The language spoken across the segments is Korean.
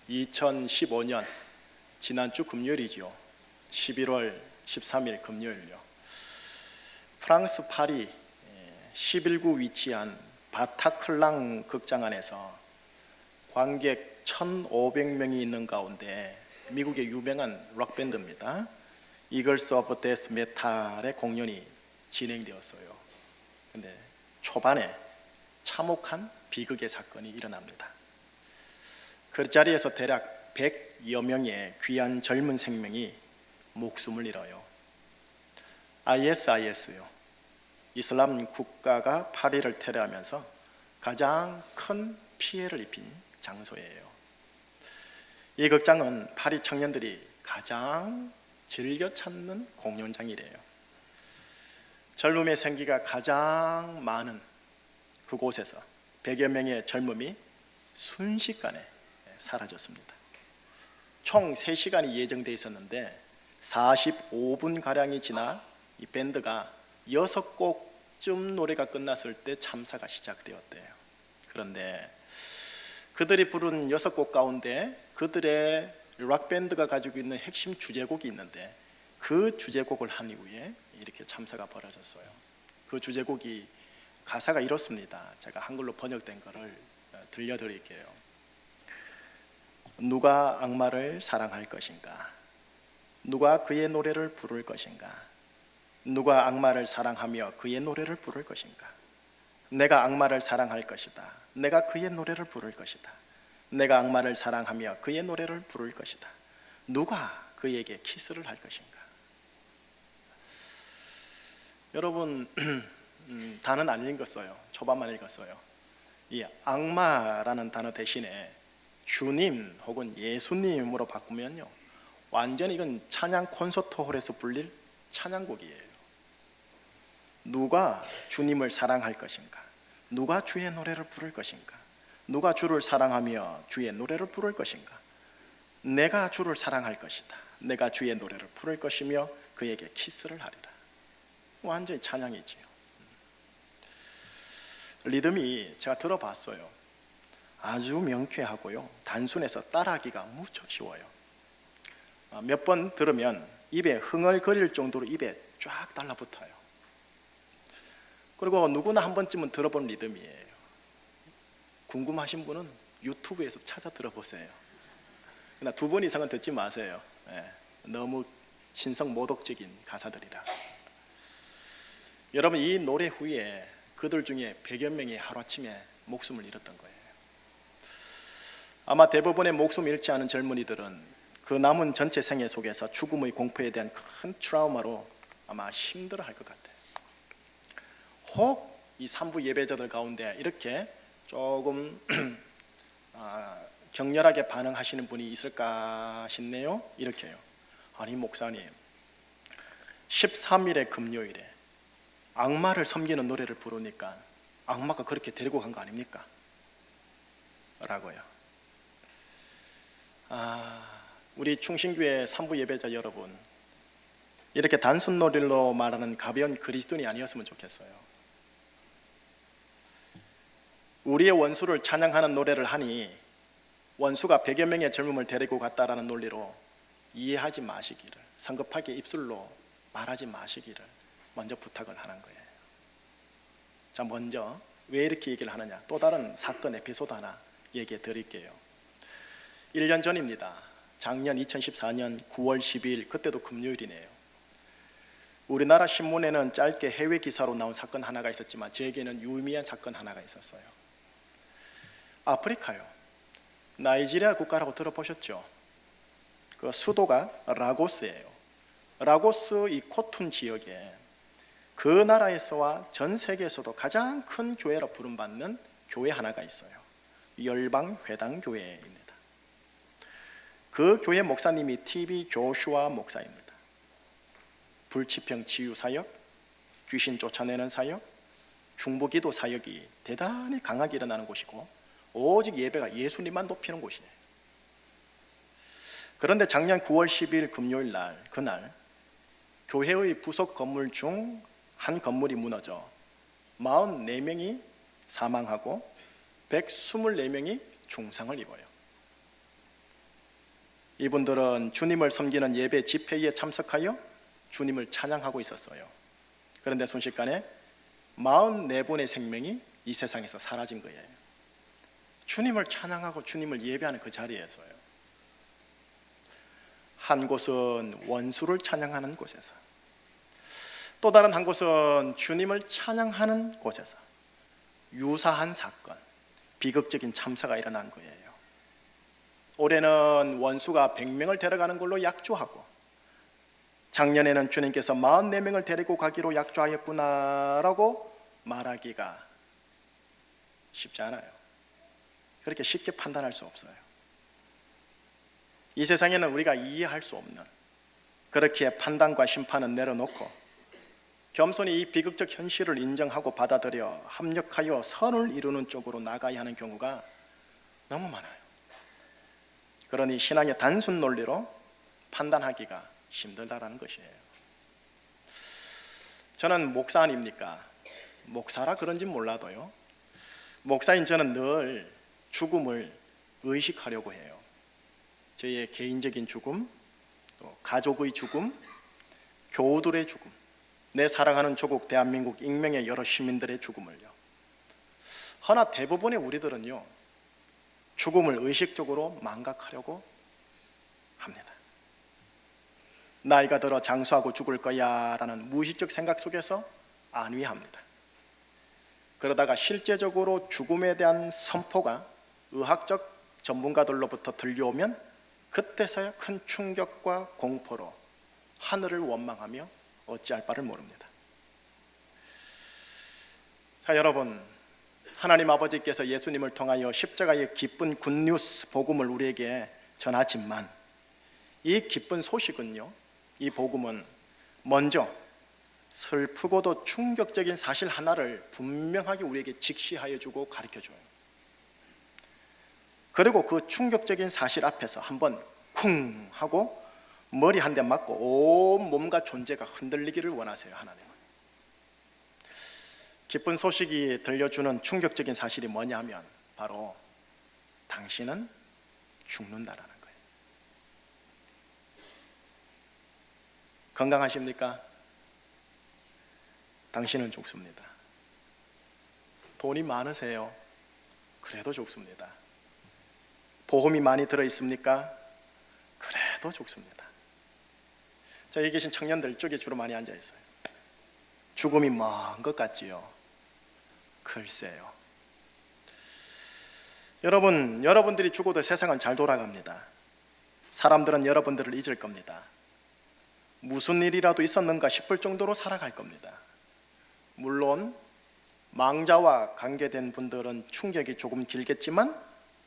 2015년 지난주 금요일이죠. 11월 13일 금요일요. 프랑스 파리 11구 위치한 바타클랑 극장 안에서 관객 1,500명이 있는 가운데 미국의 유명한 록밴드입니다. 이글스 오브 데스 메탈의 공연이 진행되었어요. 근데 초반에 참혹한 비극의 사건이 일어납니다. 그 자리에서 대략 100여 명의 귀한 젊은 생명이 목숨을 잃어요. ISIS요. 이슬람 국가가 파리를 테러하면서 가장 큰 피해를 입힌 장소예요. 이 극장은 파리 청년들이 가장 즐겨 찾는 공연장이래요. 젊음의 생기가 가장 많은 그곳에서 100여 명의 젊음이 순식간에 사라졌습니다. 총 3시간이 예정되어 있었는데 45분가량이 지나 이 밴드가 6곡쯤 노래가 끝났을 때 참사가 시작되었대요. 그런데 그들이 부른 6곡 가운데 그들의 록밴드가 가지고 있는 핵심 주제곡이 있는데 그 주제곡을 한 이후에 이렇게 참사가 벌어졌어요. 그 주제곡이 가사가 이렇습니다. 제가 한글로 번역된 거를 들려드릴게요. 누가 악마를 사랑할 것인가? 누가 그의 노래를 부를 것인가? 누가 악마를 사랑하며 그의 노래를 부를 것인가? 내가 악마를 사랑할 것이다. 내가 그의 노래를 부를 것이다. 내가 악마를 사랑하며 그의 노래를 부를 것이다. 누가 그에게 키스를 할 것인가? 여러분 단어는 안 읽었어요. 초반만 읽었어요. 이 악마라는 단어 대신에 주님 혹은 예수님으로 바꾸면요, 완전히 이건 찬양 콘서트홀에서 불릴 찬양곡이에요. 누가 주님을 사랑할 것인가? 누가 주의 노래를 부를 것인가? 누가 주를 사랑하며 주의 노래를 부를 것인가? 내가 주를 사랑할 것이다. 내가 주의 노래를 부를 것이며 그에게 키스를 하리라. 완전히 찬양이지요. 리듬이 제가 들어봤어요. 아주 명쾌하고요, 단순해서 따라하기가 무척 쉬워요. 몇 번 들으면 입에 흥얼거릴 정도로 입에 쫙 달라붙어요. 그리고 누구나 한 번쯤은 들어본 리듬이에요. 궁금하신 분은 유튜브에서 찾아 들어보세요. 그러나 2번 이상은 듣지 마세요. 너무 신성모독적인 가사들이라. 여러분, 이 노래 후에 그들 중에 100여 명이 하루아침에 목숨을 잃었던 거예요. 아마 대부분의 목숨 잃지 않은 젊은이들은 그 남은 전체 생애 속에서 죽음의 공포에 대한 큰 트라우마로 아마 힘들어할 것 같아요. 혹 이 3부 예배자들 가운데 이렇게 조금 격렬하게 반응하시는 분이 있을까 싶네요. 이렇게요. 아니 목사님, 13일의 금요일에 악마를 섬기는 노래를 부르니까 악마가 그렇게 데리고 간 거 아닙니까? 라고요. 우리 충신교회 3부 예배자 여러분, 이렇게 단순 노래로 말하는 가벼운 그리스도인이 아니었으면 좋겠어요. 우리의 원수를 찬양하는 노래를 하니 원수가 100여 명의 젊음을 데리고 갔다라는 논리로 이해하지 마시기를, 성급하게 입술로 말하지 마시기를 먼저 부탁을 하는 거예요. 자, 먼저 왜 이렇게 얘기를 하느냐, 또 다른 사건 에피소드 하나 얘기해 드릴게요. 1년 전입니다. 작년 2014년 9월 12일, 그때도 금요일이네요. 우리나라 신문에는 짧게 해외 기사로 나온 사건 하나가 있었지만 저에게는 유의미한 사건 하나가 있었어요. 아프리카요. 나이지리아 국가라고 들어보셨죠? 그 수도가 라고스예요. 라고스 이 코툰 지역에 그 나라에서와 전 세계에서도 가장 큰 교회로 부름받는 교회 하나가 있어요. 열방회당교회입니다. 그 교회 목사님이 TV 조슈아 목사입니다. 불치병 치유 사역, 귀신 쫓아내는 사역, 중보기도 사역이 대단히 강하게 일어나는 곳이고 오직 예배가 예수님만 높이는 곳이에요. 그런데 작년 9월 10일 금요일 날, 그날 교회의 부속 건물 중 한 건물이 무너져 44명이 사망하고 124명이 중상을 입어요. 이분들은 주님을 섬기는 예배 집회에 참석하여 주님을 찬양하고 있었어요. 그런데 순식간에 44분의 생명이 이 세상에서 사라진 거예요. 주님을 찬양하고 주님을 예배하는 그 자리에서요. 한 곳은 원수를 찬양하는 곳에서, 또 다른 한 곳은 주님을 찬양하는 곳에서 유사한 사건, 비극적인 참사가 일어난 거예요. 올해는 원수가 100명을 데려가는 걸로 약조하고, 작년에는 주님께서 44명을 데리고 가기로 약조하였구나라고 말하기가 쉽지 않아요. 그렇게 쉽게 판단할 수 없어요. 이 세상에는 우리가 이해할 수 없는, 그렇게 판단과 심판은 내려놓고 겸손히 이 비극적 현실을 인정하고 받아들여 합력하여 선을 이루는 쪽으로 나가야 하는 경우가 너무 많아요. 그러니 신앙의 단순 논리로 판단하기가 힘들다라는 것이에요. 저는 목사 아닙니까? 목사라 그런지 몰라도요, 목사인 저는 늘 죽음을 의식하려고 해요. 저희의 개인적인 죽음, 또 가족의 죽음, 교우들의 죽음, 내 사랑하는 조국 대한민국 익명의 여러 시민들의 죽음을요. 허나 대부분의 우리들은요, 죽음을 의식적으로 망각하려고 합니다. 나이가 들어 장수하고 죽을 거야 라는 무의식적 생각 속에서 안위합니다. 그러다가 실제적으로 죽음에 대한 선포가 의학적 전문가들로부터 들려오면 그때서야 큰 충격과 공포로 하늘을 원망하며 어찌할 바를 모릅니다. 자, 여러분, 하나님 아버지께서 예수님을 통하여 십자가의 기쁜 굿뉴스 복음을 우리에게 전하지만, 이 기쁜 소식은요, 이 복음은 먼저 슬프고도 충격적인 사실 하나를 분명하게 우리에게 직시하여 주고 가르쳐 줘요. 그리고 그 충격적인 사실 앞에서 한번 쿵 하고 머리 한 대 맞고 온 몸과 존재가 흔들리기를 원하세요. 하나님은. 기쁜 소식이 들려주는 충격적인 사실이 뭐냐면 바로 당신은 죽는다라는 거예요. 건강하십니까? 당신은 죽습니다. 돈이 많으세요? 그래도 죽습니다. 보험이 많이 들어있습니까? 그래도 죽습니다. 자, 여기 계신 청년들 쪽에 주로 많이 앉아 있어요. 죽음이 먼 것 같지요? 글쎄요. 여러분들이 죽어도 세상은 잘 돌아갑니다. 사람들은 여러분들을 잊을 겁니다. 무슨 일이라도 있었는가 싶을 정도로 살아갈 겁니다. 물론 망자와 관계된 분들은 충격이 조금 길겠지만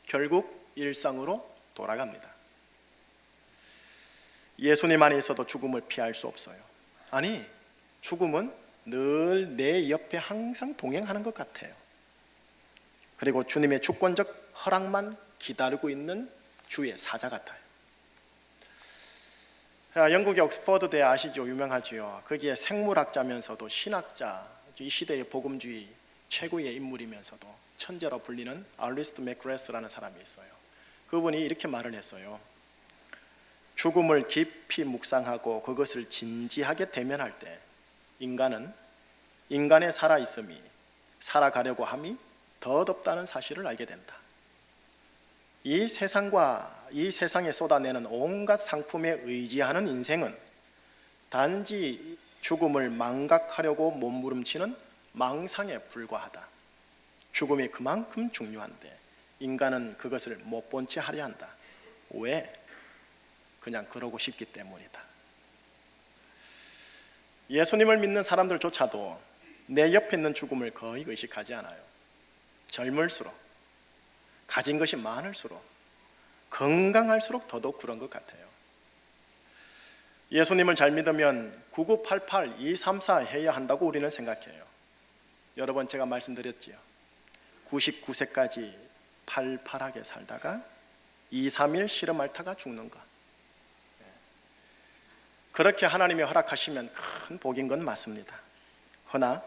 결국 일상으로 돌아갑니다. 예수님 안에 있어도 죽음을 피할 수 없어요. 아니, 죽음은 늘 내 옆에 항상 동행하는 것 같아요. 그리고 주님의 주권적 허락만 기다리고 있는 주의 사자 같아요. 영국의 옥스퍼드 대 아시죠? 유명하지요. 거기에 생물학자면서도 신학자, 이 시대의 복음주의 최고의 인물이면서도 천재로 불리는 알리스트 맥그레스라는 사람이 있어요. 그분이 이렇게 말을 했어요. 죽음을 깊이 묵상하고 그것을 진지하게 대면할 때 인간은 인간의 살아있음이 살아가려고 함이 더덥다는 사실을 알게 된다. 이 세상과 이 세상에 쏟아내는 온갖 상품에 의지하는 인생은 단지 죽음을 망각하려고 몸부림치는 망상에 불과하다. 죽음이 그만큼 중요한데 인간은 그것을 못 본 채 하려 한다. 왜? 그냥 그러고 싶기 때문이다. 예수님을 믿는 사람들조차도 내 옆에 있는 죽음을 거의 의식하지 않아요. 젊을수록, 가진 것이 많을수록, 건강할수록 더더욱 그런 것 같아요. 예수님을 잘 믿으면 9988, 234 해야 한다고 우리는 생각해요. 여러분, 제가 말씀드렸지요. 99세까지 팔팔하게 살다가 2, 3일 실험 앓다가 죽는 것. 그렇게 하나님이 허락하시면 큰 복인 건 맞습니다. 허나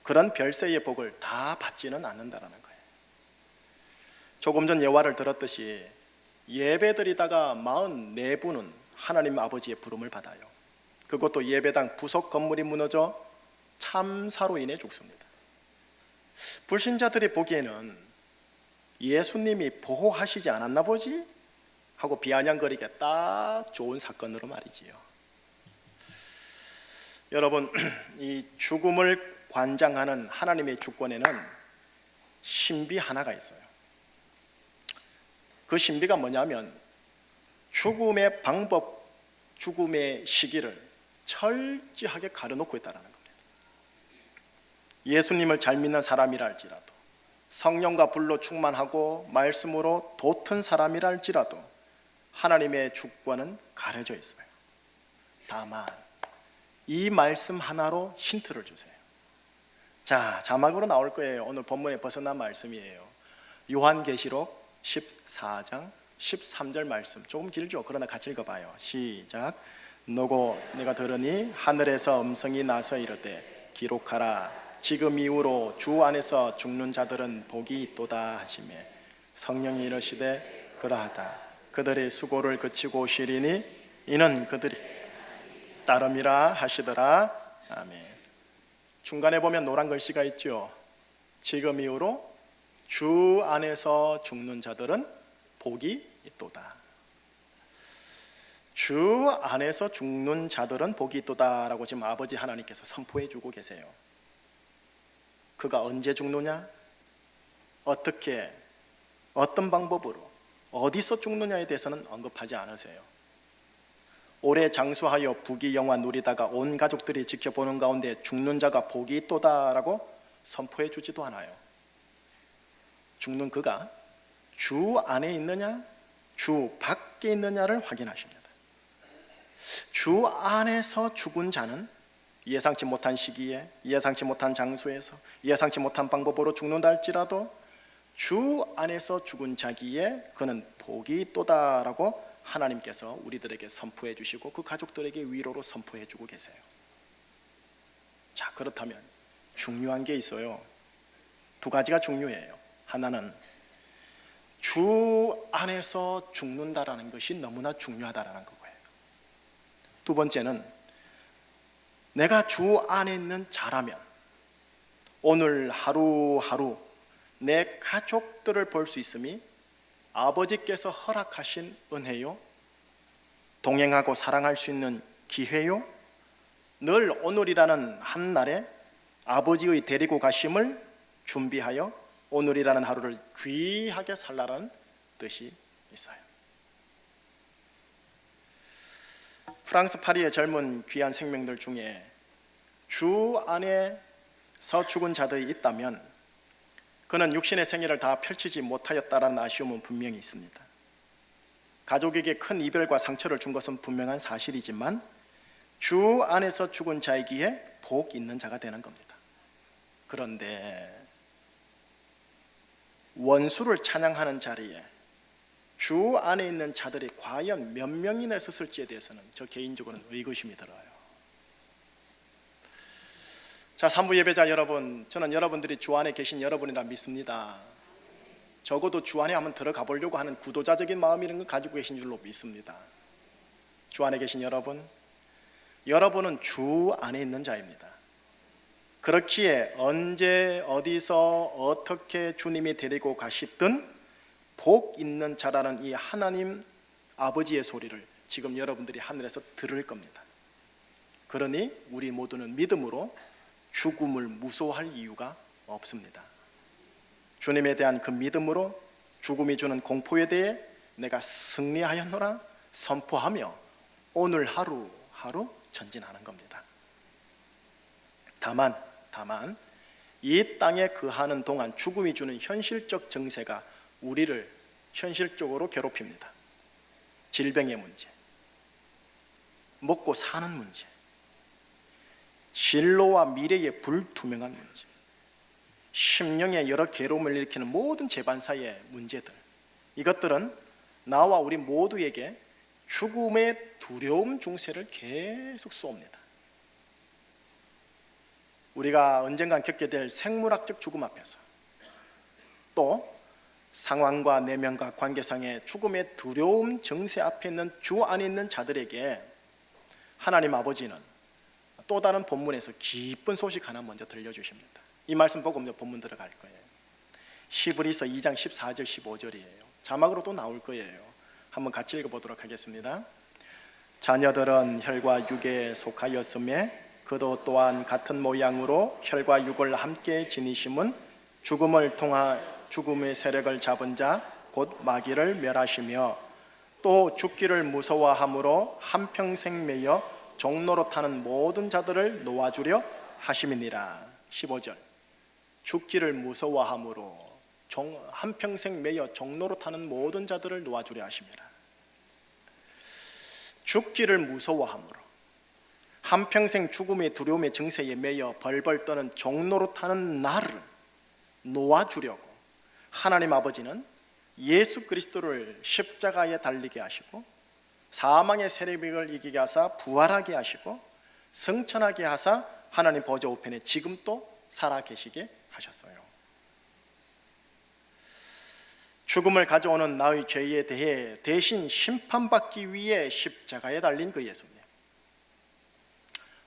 그런 별세의 복을 다 받지는 않는다는 거예요. 조금 전 예화를 들었듯이 예배드리다가 44분은 하나님 아버지의 부름을 받아요. 그것도 예배당 부속 건물이 무너져 참사로 인해 죽습니다. 불신자들이 보기에는 예수님이 보호하시지 않았나 보지? 하고 비아냥거리게 딱 좋은 사건으로 말이지요. 여러분, 이 죽음을 관장하는 하나님의 주권에는 신비 하나가 있어요. 그 신비가 뭐냐면 죽음의 방법, 죽음의 시기를 철저하게 가려놓고 있다는 겁니다. 예수님을 잘 믿는 사람이라 할지라도, 성령과 불로 충만하고 말씀으로 돋은 사람이라 할지라도 하나님의 주권은 가려져 있어요. 다만 이 말씀 하나로 힌트를 주세요. 자, 자막으로 나올 거예요. 오늘 본문에 벗어난 말씀이에요. 요한계시록 14장 13절 말씀. 조금 길죠? 그러나 같이 읽어봐요. 시작. 너고 내가 들으니 하늘에서 음성이 나서 이르되 기록하라. 지금 이후로 주 안에서 죽는 자들은 복이 있도다 하시매 성령이 이르시되 그러하다. 그들의 수고를 그치고 오시리니 이는 그들이 따름이라 하시더라. 아멘. 중간에 보면 노란 글씨가 있죠. 지금 이후로 주 안에서 죽는 자들은 복이 있도다. 주 안에서 죽는 자들은 복이 있도다 라고 지금 아버지 하나님께서 선포해 주고 계세요. 그가 언제 죽느냐? 어떻게, 어떤 방법으로, 어디서 죽느냐에 대해서는 언급하지 않으세요. 오래 장수하여 부귀영화 누리다가 온 가족들이 지켜보는 가운데 죽는 자가 복이 있도다라고 선포해 주지도 않아요. 죽는 그가 주 안에 있느냐, 주 밖에 있느냐를 확인하십니다. 주 안에서 죽은 자는 예상치 못한 시기에, 예상치 못한 장소에서, 예상치 못한 방법으로 죽는다 할지라도 주 안에서 죽은 자기에 그는 복이 있도다라고 하나님께서 우리들에게 선포해 주시고 그 가족들에게 위로로 선포해 주고 계세요. 자, 그렇다면 중요한 게 있어요. 두 가지가 중요해요. 하나는 주 안에서 죽는다라는 것이 너무나 중요하다라는 거예요. 두 번째는 내가 주 안에 있는 자라면 오늘 하루하루 내 가족들을 볼 수 있음이 아버지께서 허락하신 은혜요, 동행하고 사랑할 수 있는 기회요, 늘 오늘이라는 한 날에 아버지의 데리고 가심을 준비하여 오늘이라는 하루를 귀하게 살라는 뜻이 있어요. 프랑스 파리의 젊은 귀한 생명들 중에 주 안에서 죽은 자들이 있다면 그는 육신의 생애를 다 펼치지 못하였다라는 아쉬움은 분명히 있습니다. 가족에게 큰 이별과 상처를 준 것은 분명한 사실이지만 주 안에서 죽은 자이기에 복 있는 자가 되는 겁니다. 그런데 원수를 찬양하는 자리에 주 안에 있는 자들이 과연 몇 명이나 있었을지에 대해서는 저 개인적으로는 의구심이 들어요. 자, 산부 예배자 여러분, 저는 여러분들이 주 안에 계신 여러분이라 믿습니다. 적어도 주 안에 한번 들어가 보려고 하는 구도자적인 마음이라는 걸 가지고 계신 줄로 믿습니다. 주 안에 계신 여러분, 여러분은 주 안에 있는 자입니다. 그렇기에 언제 어디서 어떻게 주님이 데리고 가시든 복 있는 자라는 이 하나님 아버지의 소리를 지금 여러분들이 하늘에서 들을 겁니다. 그러니 우리 모두는 믿음으로 죽음을 무서워할 이유가 없습니다. 주님에 대한 그 믿음으로 죽음이 주는 공포에 대해 내가 승리하였노라 선포하며 오늘 하루하루 전진하는 겁니다. 다만 이 땅에 거하는 동안 죽음이 주는 현실적 정세가 우리를 현실적으로 괴롭힙니다. 질병의 문제, 먹고 사는 문제, 진로와 미래의 불투명한 문제, 심령의 여러 괴로움을 일으키는 모든 재반사의 문제들, 이것들은 나와 우리 모두에게 죽음의 두려움 중세를 계속 쏘옵니다. 우리가 언젠간 겪게 될 생물학적 죽음 앞에서 또 상황과 내면과 관계상의 죽음의 두려움 정세 앞에 있는 주 안에 있는 자들에게 하나님 아버지는 또 다른 본문에서 기쁜 소식 하나 먼저 들려주십니다. 이 말씀 보고 본문 들어갈 거예요. 히브리서 2장 14절 15절이에요. 자막으로도 나올 거예요. 한번 같이 읽어보도록 하겠습니다. 자녀들은 혈과 육에 속하였음에 그도 또한 같은 모양으로 혈과 육을 함께 지니심은 죽음을 통하 죽음의 세력을 잡은 자 곧 마귀를 멸하시며 또 죽기를 무서워함으로 한평생 매여 종로로 타는 모든 자들을 놓아주려 하심이니라. 15절 죽기를 무서워함으로 한평생 매여 종로로 타는 모든 자들을 놓아주려 하심이라. 죽기를 무서워함으로 한평생 죽음의 두려움의 증세에 매여 벌벌 떠는 종로로 타는 나를 놓아주려고 하나님 아버지는 예수 그리스도를 십자가에 달리게 하시고 사망의 세력을 이기게 하사 부활하게 하시고 승천하게 하사 하나님 보좌 우편에 지금 또 살아계시게 하셨어요. 죽음을 가져오는 나의 죄에 대해 대신 심판받기 위해 십자가에 달린 그 예수님,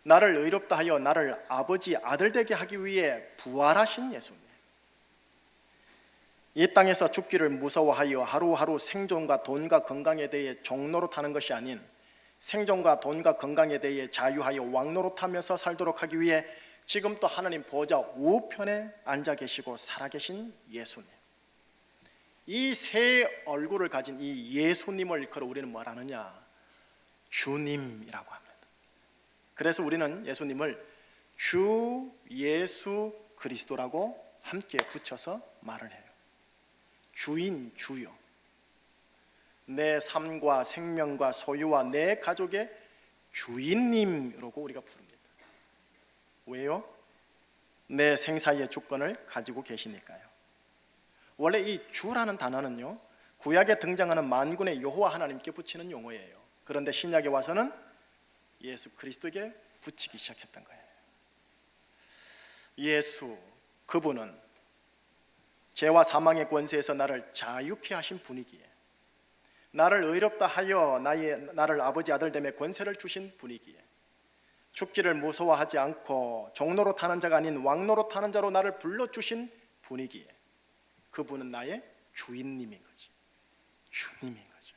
나를 의롭다 하여 나를 아버지 아들 되게 하기 위해 부활하신 예수님, 이 땅에서 죽기를 무서워하여 하루하루 생존과 돈과 건강에 대해 종노릇하는 것이 아닌 생존과 돈과 건강에 대해 자유하여 왕노릇하면서 살도록 하기 위해 지금 또 하나님 보좌 우편에 앉아 계시고 살아계신 예수님, 이 세 얼굴을 가진 이 예수님을 일컬어 우리는 뭘 하느냐? 주님이라고 합니다. 그래서 우리는 예수님을 주 예수 그리스도라고 함께 붙여서 말을 해요. 주인, 주요. 내 삶과 생명과 소유와 내 가족의 주인님이라고 우리가 부릅니다. 왜요? 내 생사의 주권을 가지고 계시니까요. 원래 이 주라는 단어는요, 구약에 등장하는 만군의 여호와 하나님께 붙이는 용어예요. 그런데 신약에 와서는 예수 그리스도에게 붙이기 시작했던 거예요. 예수, 그분은 죄와 사망의 권세에서 나를 자유케 하신 분이기에, 나를 의롭다 하여 나를 아버지 아들 됨의 권세를 주신 분이기에, 죽기를 무서워하지 않고 종로로 타는 자가 아닌 왕노로 타는 자로 나를 불러주신 분이기에 그분은 나의 주인님인 거지, 주님인 거죠.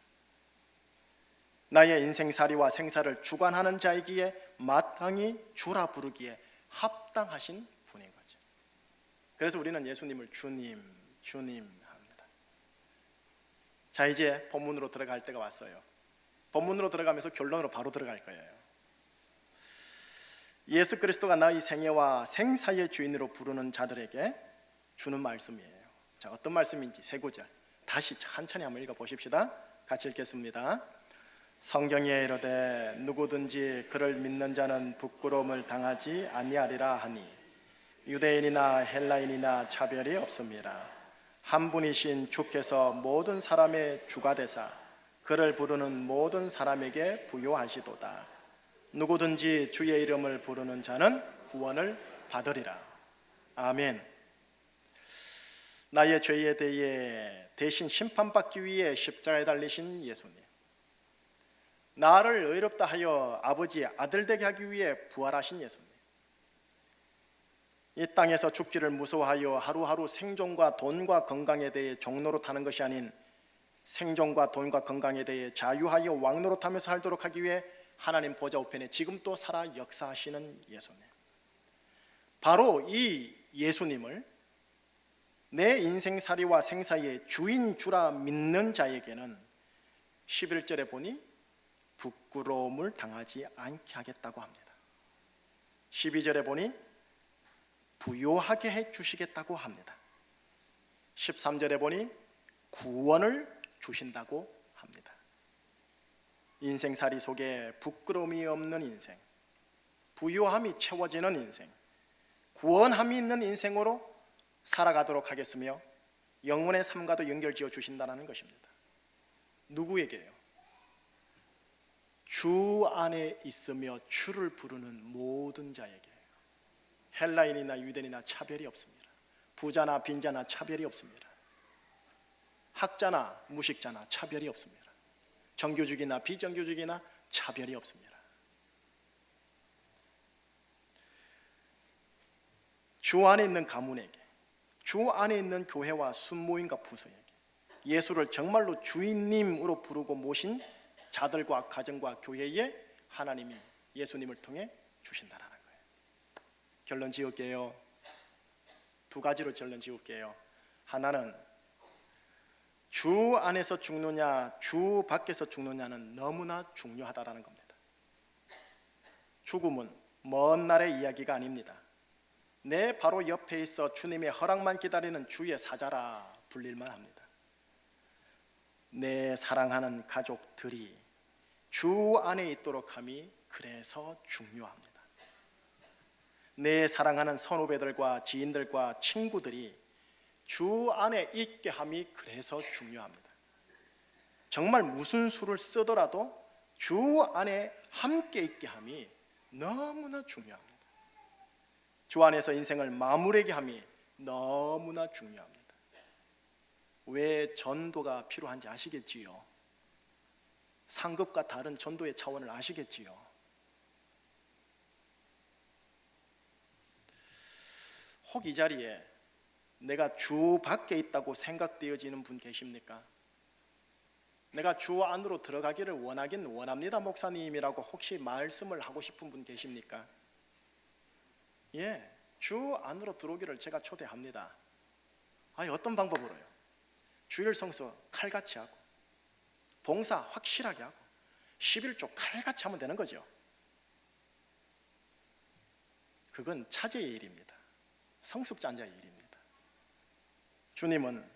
나의 인생살이와 생사를 주관하는 자이기에 마땅히 주라 부르기에 합당하신 분인 거죠. 그래서 우리는 예수님을 주님, 주님 합니다. 자, 이제 본문으로 들어갈 때가 왔어요. 본문으로 들어가면서 결론으로 바로 들어갈 거예요. 예수 그리스도가 나의 생애와 생사의 주인으로 부르는 자들에게 주는 말씀이에요. 자, 어떤 말씀인지 세 구절 다시 천천히 한번 읽어보십시다. 같이 읽겠습니다. 성경에 이르되 누구든지 그를 믿는 자는 부끄러움을 당하지 아니하리라 하니 유대인이나 헬라인이나 차별이 없습니다. 한 분이신 주께서 모든 사람의 주가 되사 그를 부르는 모든 사람에게 부요하시도다. 누구든지 주의 이름을 부르는 자는 구원을 받으리라. 아멘. 나의 죄에 대해 대신 심판받기 위해 십자가에 달리신 예수님, 나를 의롭다 하여 아버지 아들 되게 하기 위해 부활하신 예수님, 이 땅에서 죽기를 무서워하여 하루하루 생존과 돈과 건강에 대해 종노릇하는 것이 아닌 생존과 돈과 건강에 대해 자유하여 왕노릇하면서 살도록 하기 위해 하나님 보좌 우편에 지금 또 살아 역사하시는 예수님, 바로 이 예수님을 내 인생살이와 생사의 주인 주라 믿는 자에게는 11절에 보니 부끄러움을 당하지 않게 하겠다고 합니다. 12절에 보니 부요하게 해주시겠다고 합니다. 13절에 보니 구원을 주신다고 합니다. 인생살이 속에 부끄러움이 없는 인생, 부요함이 채워지는 인생, 구원함이 있는 인생으로 살아가도록 하겠으며 영혼의 삶과도 연결지어 주신다는 것입니다. 누구에게요? 주 안에 있으며 주를 부르는 모든 자에게. 헬라인이나 유대인이나 차별이 없습니다. 부자나 빈자나 차별이 없습니다. 학자나 무식자나 차별이 없습니다. 정규직이나 비정규직이나 차별이 없습니다. 주 안에 있는 가문에게, 주 안에 있는 교회와 순모임과 부서에게 예수를 정말로 주인님으로 부르고 모신 자들과 가정과 교회에 하나님이 예수님을 통해 주신다는 거예요. 결론 지을게요. 두 가지로 결론 지을게요. 하나는 주 안에서 죽느냐 주 밖에서 죽느냐는 너무나 중요하다는 겁니다. 죽음은 먼 날의 이야기가 아닙니다. 내 바로 옆에 있어 주님의 허락만 기다리는 주의 사자라 불릴만 합니다. 내 사랑하는 가족들이 주 안에 있도록 함이 그래서 중요합니다. 내 사랑하는 선후배들과 지인들과 친구들이 주 안에 있게 함이 그래서 중요합니다. 정말 무슨 수를 쓰더라도 주 안에 함께 있게 함이 너무나 중요합니다. 주 안에서 인생을 마무리하게 함이 너무나 중요합니다. 왜 전도가 필요한지 아시겠지요? 상급과 다른 전도의 차원을 아시겠지요? 혹 이 자리에 내가 주 밖에 있다고 생각되어지는 분 계십니까? 내가 주 안으로 들어가기를 원하긴 원합니다 목사님이라고 혹시 말씀을 하고 싶은 분 계십니까? 예, 주 안으로 들어오기를 제가 초대합니다. 아니 어떤 방법으로요? 주일 성서 칼같이 하고 봉사 확실하게 하고 11조 칼같이 하면 되는 거죠. 그건 차제의 일입니다. 성숙자의 일입니다. 주님은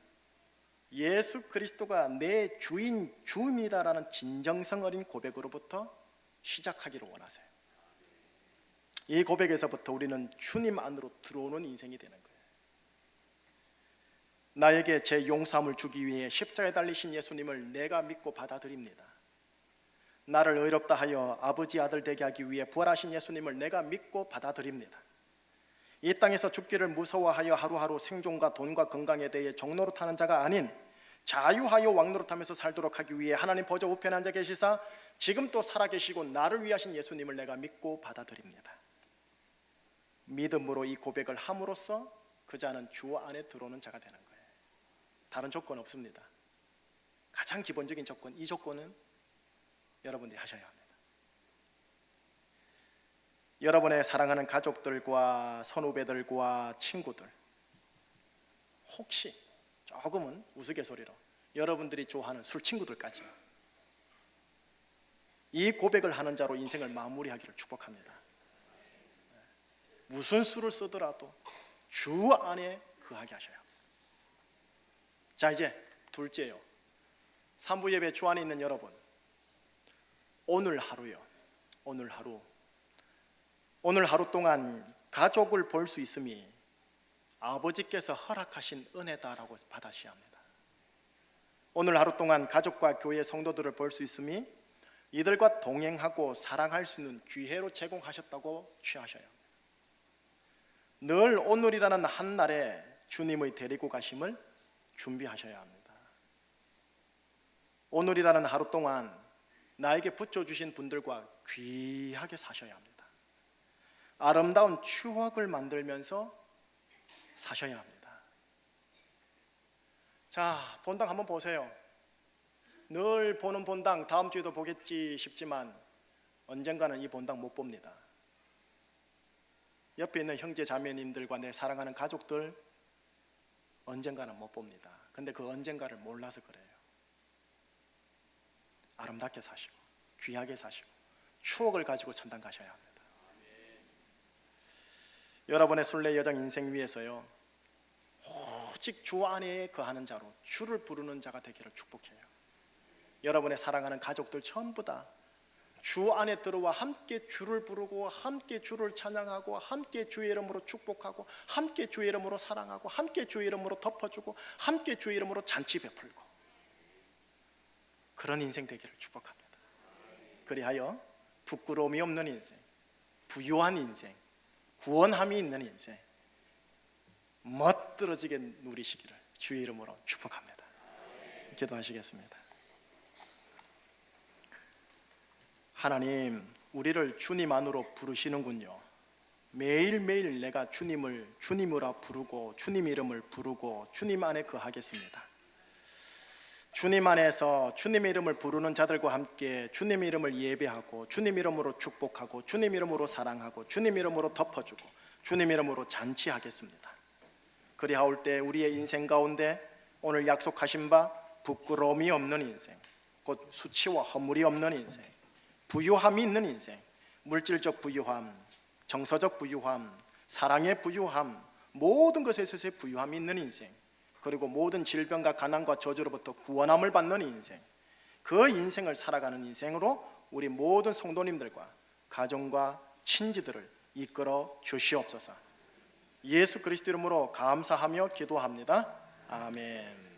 예수 그리스도가 내 주인 주입니다라는 진정성 어린 고백으로부터 시작하기를 원하세요. 이 고백에서부터 우리는 주님 안으로 들어오는 인생이 되는 거예요. 나에게 제 용서함을 주기 위해 십자가에 달리신 예수님을 내가 믿고 받아들입니다. 나를 의롭다 하여 아버지 아들 되게 하기 위해 부활하신 예수님을 내가 믿고 받아들입니다. 이 땅에서 죽기를 무서워하여 하루하루 생존과 돈과 건강에 대해 종노릇하는 자가 아닌 자유하여 왕노릇하면서 살도록 하기 위해 하나님 보좌 우편에 앉아 계시사 지금 또 살아계시고 나를 위하신 예수님을 내가 믿고 받아들입니다. 믿음으로 이 고백을 함으로써 그 자는 주 안에 들어오는 자가 되는 거예요. 다른 조건 없습니다. 가장 기본적인 조건, 이 조건은 여러분들이 하셔야 합니다. 여러분의 사랑하는 가족들과 선후배들과 친구들, 혹시 조금은 우스갯소리로 여러분들이 좋아하는 술 친구들까지 이 고백을 하는 자로 인생을 마무리하기를 축복합니다. 무슨 수를 쓰더라도 주 안에 거하게 하셔야 합니다. 자, 이제 둘째요. 3부 예배 주 안에 있는 여러분, 오늘 하루요. 오늘 하루 동안 가족을 볼 수 있음이 아버지께서 허락하신 은혜다라고 받아셔야 합니다. 오늘 하루 동안 가족과 교회 성도들을 볼 수 있음이 이들과 동행하고 사랑할 수 있는 기회로 제공하셨다고 취하셔야 합니다. 늘 오늘이라는 한 날에 주님의 데리고 가심을 준비하셔야 합니다. 오늘이라는 하루 동안 나에게 붙여주신 분들과 귀하게 사셔야 합니다. 아름다운 추억을 만들면서 사셔야 합니다. 자, 본당 한번 보세요. 늘 보는 본당 다음 주에도 보겠지 싶지만 언젠가는 이 본당 못 봅니다. 옆에 있는 형제 자매님들과 내 사랑하는 가족들 언젠가는 못 봅니다. 근데 그 언젠가를 몰라서 그래요. 아름답게 사시고 귀하게 사시고 추억을 가지고 천당 가셔야 합니다. 여러분의 순례 여정 인생 위에서요, 오직 주 안에 거하는 자로 주를 부르는 자가 되기를 축복해요. 여러분의 사랑하는 가족들 전부 다 주 안에 들어와 함께 주를 부르고 함께 주를 찬양하고 함께 주의 이름으로 축복하고 함께 주의 이름으로 사랑하고 함께 주의 이름으로 덮어주고 함께 주의 이름으로 잔치 베풀고 그런 인생 되기를 축복합니다. 그리하여 부끄러움이 없는 인생, 부유한 인생, 구원함이 있는 인생 멋들어지게 누리시기를 주의 이름으로 축복합니다. 기도하시겠습니다. 하나님, 우리를 주님 안으로 부르시는군요. 매일매일 내가 주님을 주님으로 부르고 주님 이름을 부르고 주님 안에 거하겠습니다. 주님 안에서 주님의 이름을 부르는 자들과 함께 주님의 이름을 예배하고 주님 이름으로 축복하고 주님 이름으로 사랑하고 주님 이름으로 덮어주고 주님 이름으로 잔치하겠습니다. 그리하올 때 우리의 인생 가운데 오늘 약속하신 바 부끄러움이 없는 인생, 곧 수치와 허물이 없는 인생, 부유함이 있는 인생, 물질적 부유함, 정서적 부유함, 사랑의 부유함, 모든 것에 있어서의 부유함이 있는 인생, 그리고 모든 질병과 가난과 저주로부터 구원함을 받는 인생, 그 인생을 살아가는 인생으로 우리 모든 성도님들과 가정과 친지들을 이끌어 주시옵소서. 예수 그리스도 이름으로 감사하며 기도합니다. 아멘.